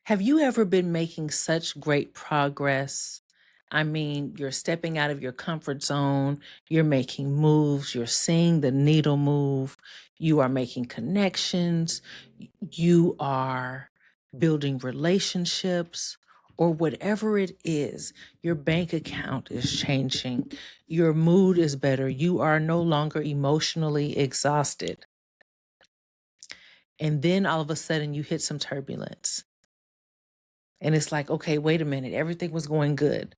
Have you ever been making such great progress? I mean, you're stepping out of your comfort zone, you're making moves, you're seeing the needle move, you are making connections, you are building relationships, or whatever it is. Your bank account is changing, your mood is better, you are no longer emotionally exhausted. And then all of a sudden, you hit some turbulence. And it's like, okay, wait a minute. Everything was going good.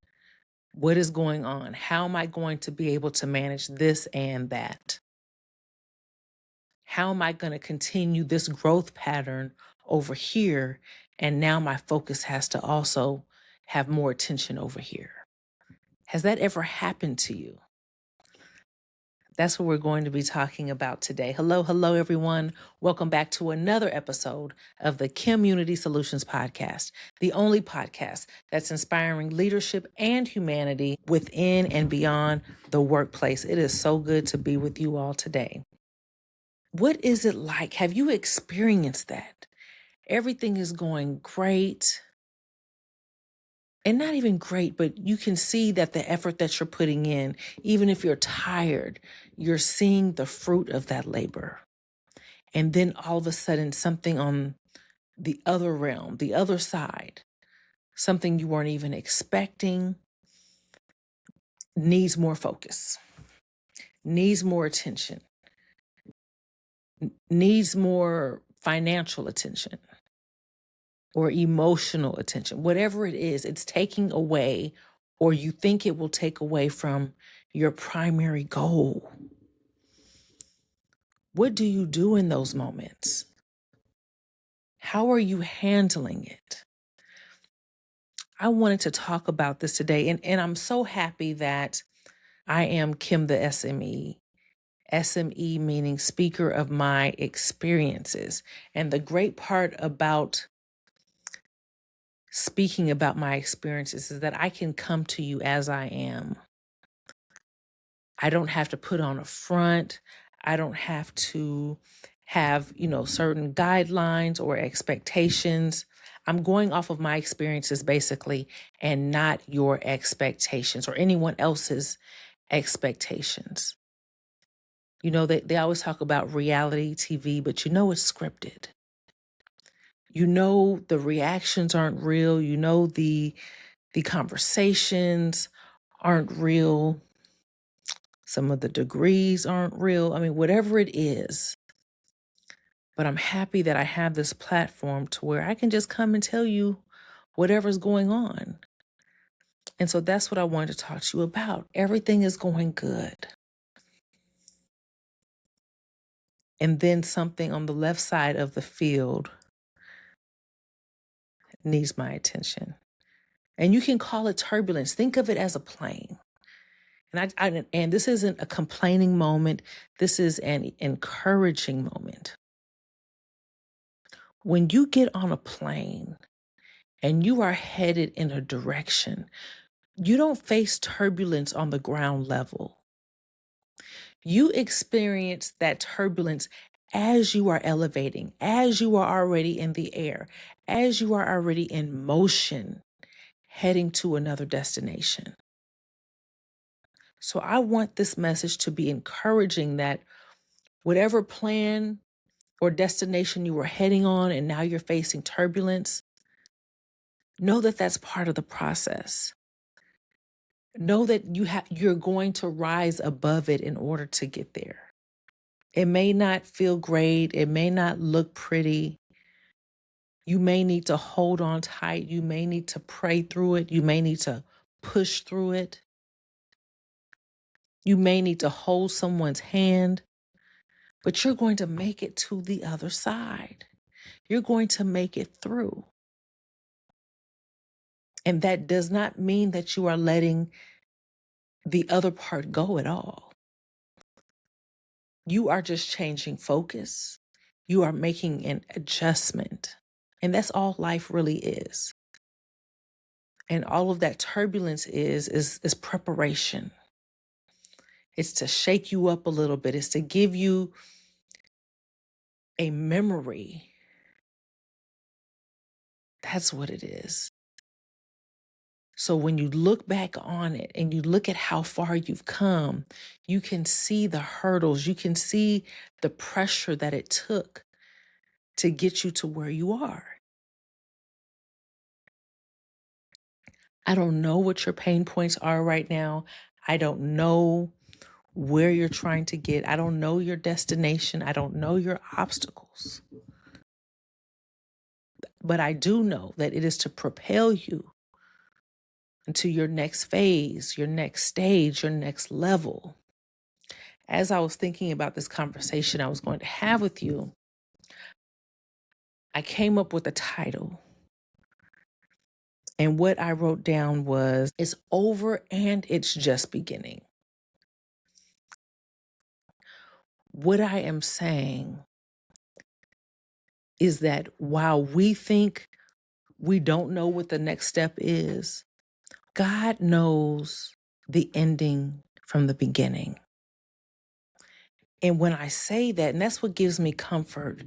What is going on? How am I going to be able to manage this and that? How am I going to continue this growth pattern over here? And now my focus has to also have more attention over here. Has that ever happened to you? That's what we're going to be talking about today. Hello, everyone. Welcome back to another episode of the KimUnity Soulutions Podcast, the only podcast that's inspiring leadership and humanity within and beyond the workplace. It is so good to be with you all today. What is it like? Have you experienced that? Everything is going great. And not even great, but you can see that the effort that you're putting in, even if you're tired, you're seeing the fruit of that labor. And then all of a sudden, something on the other realm, the other side, something you weren't even expecting, needs more focus, needs more attention, needs more financial attention or emotional attention. Whatever it is, it's taking away, or you think it will take away from your primary goal. What do you do in those moments? How are you handling it? I wanted to talk about this today, and I'm so happy that I am Kim the SME. SME meaning speaker of my experiences. And the great part about speaking about my experiences is that I can come to you as I am. I don't have to put on a front. I don't have to have, certain guidelines or expectations. I'm going off of my experiences basically and not your expectations or anyone else's expectations. They always talk about reality TV, but it's scripted. The reactions aren't real. The conversations aren't real. Some of the degrees aren't real. I mean, whatever it is. But I'm happy that I have this platform to where I can just come and tell you whatever's going on. And so that's what I wanted to talk to you about. Everything is going good. And then something on the left side of the field needs my attention. And you can call it turbulence. Think of it as a plane. And this isn't a complaining moment. This is an encouraging moment. When you get on a plane and you are headed in a direction, you don't face turbulence on the ground level. You experience that turbulence as you are elevating, as you are already in the air, as you are already in motion, heading to another destination. So I want this message to be encouraging that whatever plan or destination you were heading on and now you're facing turbulence, know that that's part of the process. Know that you're going to rise above it in order to get there. It may not feel great. It may not look pretty. You may need to hold on tight. You may need to pray through it. You may need to push through it. You may need to hold someone's hand, but you're going to make it to the other side. You're going to make it through. And that does not mean that you are letting the other part go at all. You are just changing focus. You are making an adjustment. And that's all life really is. And all of that turbulence is preparation. It's to shake you up a little bit. It's to give you a memory That's what it is. So when you look back on it and you look at how far you've come, you can see the hurdles, you can see the pressure that it took to get you to where you are. I don't know what your pain points are right now. I don't know where you're trying to get. I don't know your destination. I don't know your obstacles. But I do know that it is to propel you into your next phase, your next stage, your next level. As I was thinking about this conversation I was going to have with you, I came up with a title. And what I wrote down was, it's over and it's just beginning. What I am saying is that while we think we don't know what the next step is, God knows the ending from the beginning. And when I say that, and that's what gives me comfort,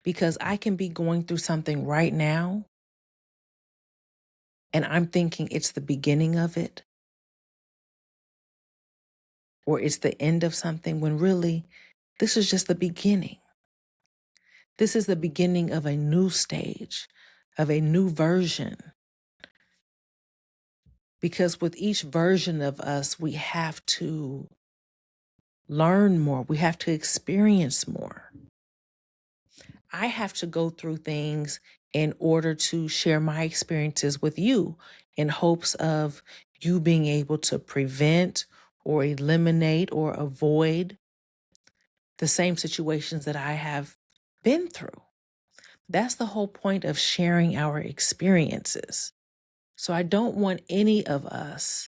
because I can be going through something right now, and I'm thinking it's the beginning of it, or it's the end of something, when really, this is just the beginning. This is the beginning of a new stage, of a new version. Because with each version of us, we have to learn more. We have to experience more. I have to go through things in order to share my experiences with you, in hopes of you being able to prevent or eliminate or avoid the same situations that I have been through. That's the whole point of sharing our experiences. So I don't want any of us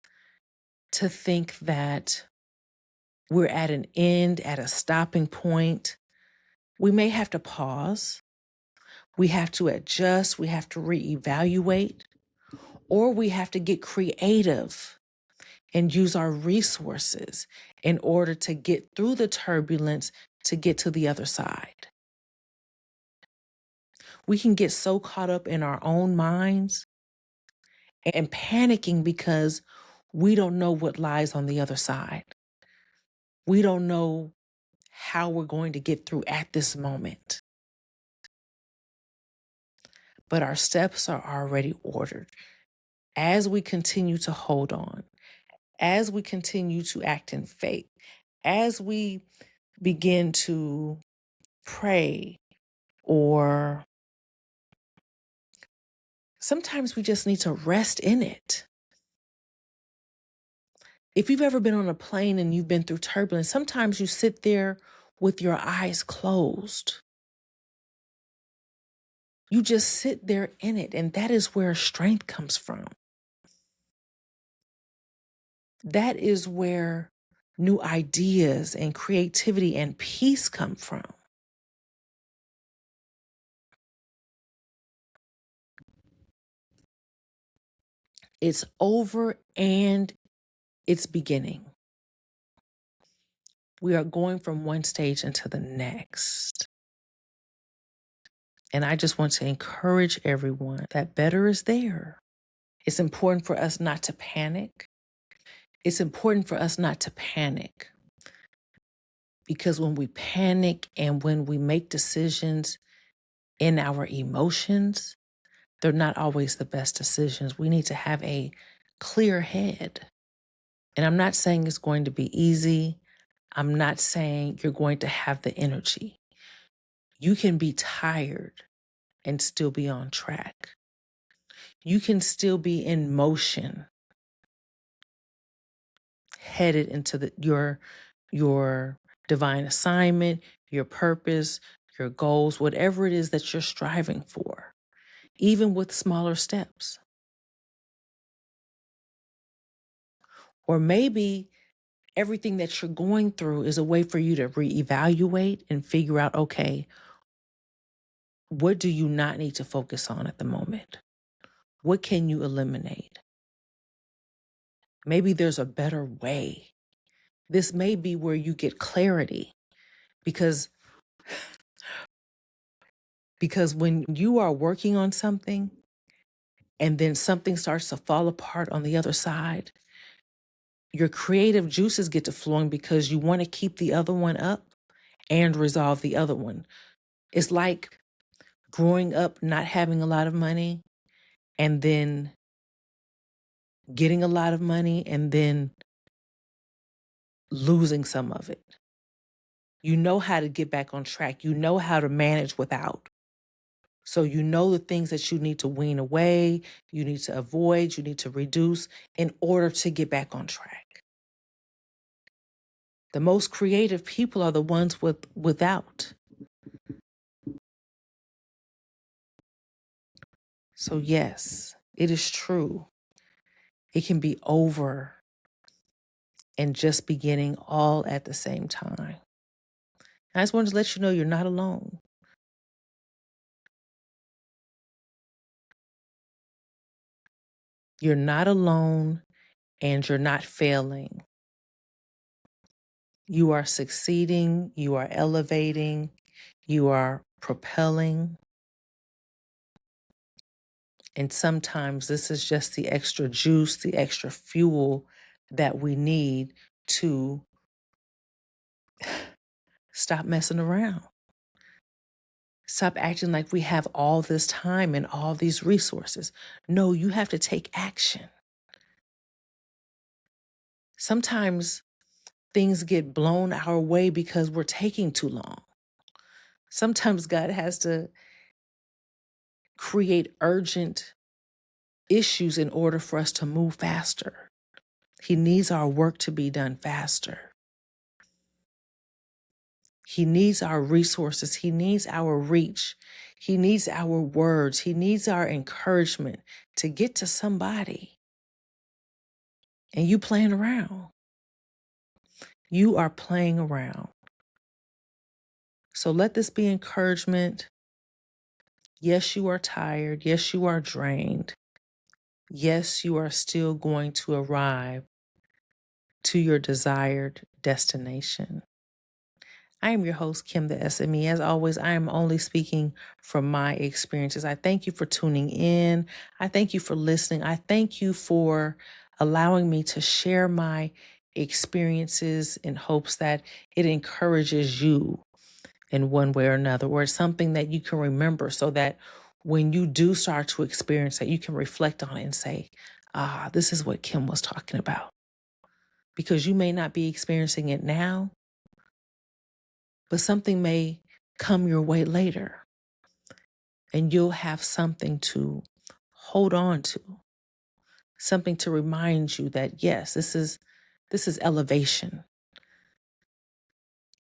to think that we're at an end, at a stopping point. We may have to pause. We have to adjust. We have to reevaluate, or we have to get creative and use our resources in order to get through the turbulence, to get to the other side. We can get so caught up in our own minds and panicking because we don't know what lies on the other side. We don't know how we're going to get through at this moment. But our steps are already ordered. As we continue to hold on, as we continue to act in faith, as we begin to pray, or sometimes we just need to rest in it. If you've ever been on a plane and you've been through turbulence, sometimes you sit there with your eyes closed. You just sit there in it, and that is where strength comes from. That is where new ideas and creativity and peace come from. It's over and it's beginning. We are going from one stage into the next. And I just want to encourage everyone that better is there. It's important for us not to panic. It's important for us not to panic, because when we panic and when we make decisions in our emotions, they're not always the best decisions. We need to have a clear head. And I'm not saying it's going to be easy. I'm not saying you're going to have the energy. You can be tired and still be on track. You can still be in motion, headed into your divine assignment, your purpose, your goals, whatever it is that you're striving for, even with smaller steps. Or maybe everything that you're going through is a way for you to reevaluate and figure out, okay, what do you not need to focus on at the moment? What can you eliminate? Maybe there's a better way. This may be where you get clarity, because when you are working on something, and then something starts to fall apart on the other side, your creative juices get to flowing because you want to keep the other one up and resolve the other one. It's like growing up not having a lot of money and then getting a lot of money and then losing some of it. You know how to get back on track. You know how to manage without. So you know the things that you need to wean away, you need to avoid, you need to reduce in order to get back on track. The most creative people are the ones without. So yes, it is true. It can be over and just beginning all at the same time. I just wanted to let you know you're not alone. You're not alone and you're not failing. You are succeeding, you are elevating, you are propelling. And sometimes this is just the extra juice, the extra fuel that we need to stop messing around. Stop acting like we have all this time and all these resources. No, you have to take action. Sometimes things get blown our way because we're taking too long. Sometimes God has to create urgent issues in order for us to move faster. He needs our work to be done faster. He needs our resources. He needs our reach. He needs our words. He needs our encouragement to get to somebody. And you playing around. You are playing around. So let this be encouragement. Yes, you are tired. Yes, you are drained. Yes, you are still going to arrive to your desired destination. I am your host, Kim the SME. As always, I am only speaking from my experiences. I thank you for tuning in. I thank you for listening. I thank you for allowing me to share my experiences in hopes that it encourages you in one way or another, or it's something that you can remember so that when you do start to experience that, you can reflect on it and say, this is what Kim was talking about. Because you may not be experiencing it now, but something may come your way later and you'll have something to hold on to, something to remind you that, yes, this is elevation.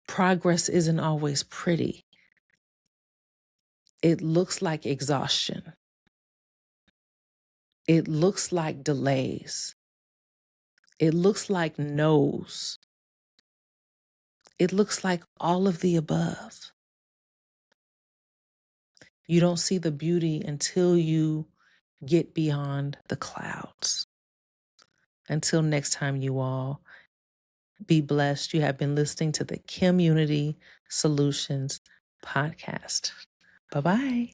Progress isn't always pretty. It looks like exhaustion. It looks like delays. It looks like no's. It looks like all of the above. You don't see the beauty until you get beyond the clouds. Until next time, you all, be blessed. You have been listening to the KimUnity Soulutions Podcast. Bye-bye.